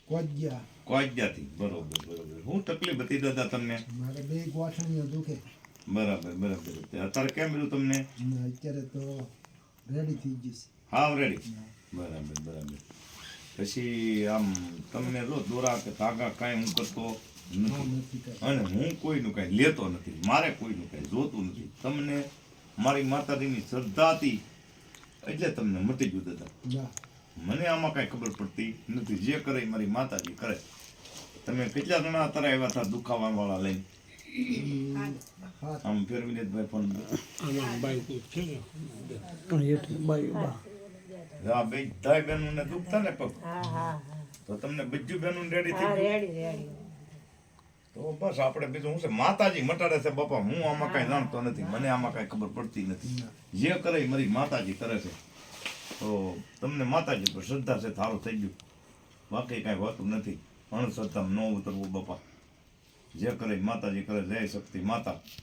કોજ્યાથી બરોબર બરોબર. શું તકલીફ હતી દાદા તમને? મારે બે ગોઠણીઓ દુખે. બરાબર બરાબર. અત્યારે કેમ રહ્યું તમને? અત્યારે તો રેડી થઈ ગઈ. હાવ રેડી. બરાબર બરાબર. પછી આમ તમને જો દોરા કે ધાગા કાંઈ હું કરતો નથી અને હું કોઈનું કાંઈ લેતો નથી. મારે કોઈનું કાંઈ જોતું નથી. તમને મારી માતાજીની શ્રદ્ધા હતી એટલે તમને મટી ગયું દાદા. મને આમાં કાંઈ ખબર પડતી નથી. જે કરે મારી માતાજી કરે. તમે કેટલા જણા અત્યારે આવ્યા હતા દુખાવા વાળા લઈને? આમ ફેરવીને ફોન હા બે ધાઈ બહેનો ને દુખતા ને પગ તો તમને બીજું બહેનો રેડી થઈ તો બસ આપણે બીજું હું છે માતાજી મટાડે છે બાપા. હું આમાં કઈ જાણતો નથી. મને આમાં કઈ ખબર પડતી નથી. જે કરે મારી માતાજી કરે છે. તો તમને માતાજી પર શ્રદ્ધા છે સારું થઈ ગયું. બાકી કઈ હોતું નથી. અણશ્રદ્ધામાં ન ઉતરવું બાપા. જે કરે માતાજી કરે. જય શક્તિ માતા.